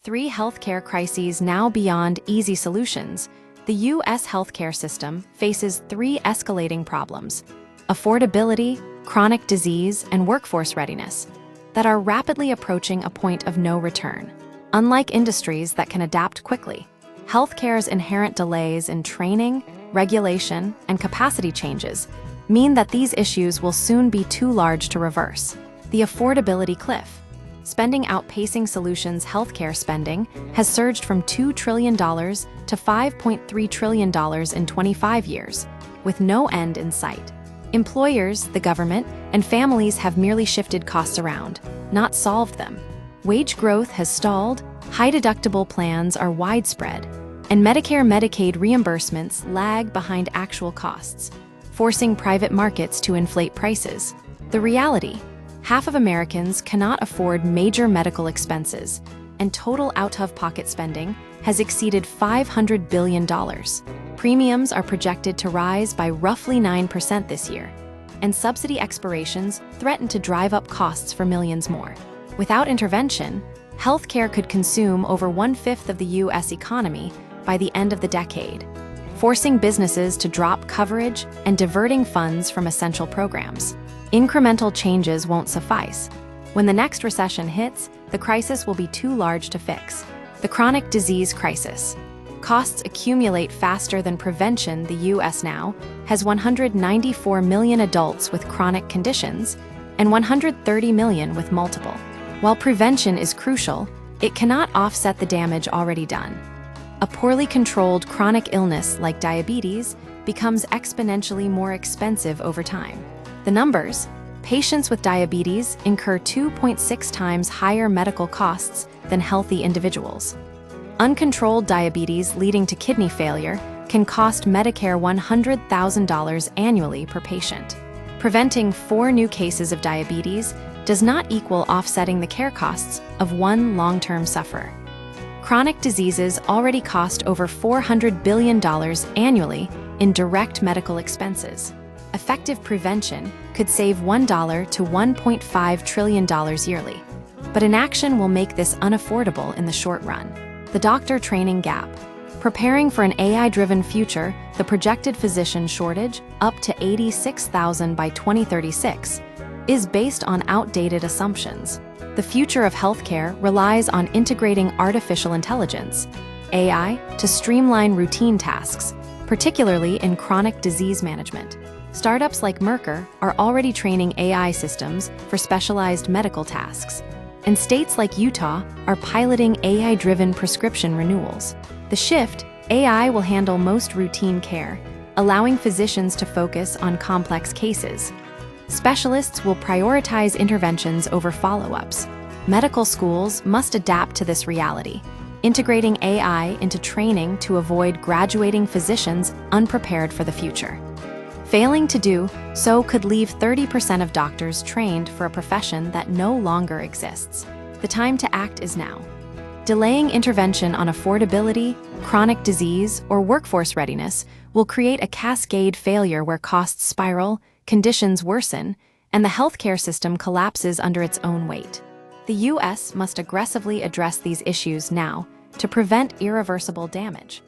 Three healthcare crises now beyond easy solutions. The U.S. healthcare system faces three escalating problems: affordability, chronic disease, and workforce readiness that are rapidly approaching a point of no return. Unlike industries that can adapt quickly, healthcare's inherent delays in training, regulation, and capacity changes mean that these issues will soon be too large to reverse. The affordability cliff. Spending outpacing solutions. Healthcare spending has surged from $2 trillion to $5.3 trillion in 25 years, with no end in sight. Employers, the government, and families have merely shifted costs around, not solved them. Wage growth has stalled, high-deductible plans are widespread, and Medicare/Medicaid reimbursements lag behind actual costs, forcing private markets to inflate prices. The reality: half of Americans cannot afford major medical expenses, and total out-of-pocket spending has exceeded $500 billion. Premiums are projected to rise by roughly 9% this year, and subsidy expirations threaten to drive up costs for millions more. Without intervention, healthcare could consume over 1/5 of the U.S. economy by the end of the decade, forcing businesses to drop coverage and diverting funds from essential programs. Incremental changes won't suffice. When the next recession hits, the crisis will be too large to fix. The chronic disease crisis. Costs accumulate faster than prevention. The U.S. now has 194 million adults with chronic conditions and 130 million with multiple. While prevention is crucial, it cannot offset the damage already done. A poorly controlled chronic illness like diabetes becomes exponentially more expensive over time. The numbers: patients with diabetes incur 2.6 times higher medical costs than healthy individuals. Uncontrolled diabetes leading to kidney failure can cost Medicare $100,000 annually per patient. Preventing 4 new cases of diabetes does not equal offsetting the care costs of one long-term sufferer. Chronic diseases already cost over $400 billion annually in direct medical expenses. Effective prevention could save $1 to $1.5 trillion yearly, but inaction will make this unaffordable in the short run. The doctor training gap. Preparing for an AI-driven future, the projected physician shortage, up to 86,000 by 2036, is based on outdated assumptions. The future of healthcare relies on integrating artificial intelligence, AI, to streamline routine tasks, particularly in chronic disease management. Startups like Merck are already training AI systems for specialized medical tasks, and states like Utah are piloting AI-driven prescription renewals. The shift: AI will handle most routine care, allowing physicians to focus on complex cases. Specialists will prioritize interventions over follow-ups. Medical schools must adapt to this reality, integrating AI into training to avoid graduating physicians unprepared for the future. Failing to do so could leave 30% of doctors trained for a profession that no longer exists. The time to act is now. Delaying intervention on affordability, chronic disease, or workforce readiness will create a cascade failure where costs spiral, conditions worsen, and the healthcare system collapses under its own weight. The U.S. must aggressively address these issues now to prevent irreversible damage.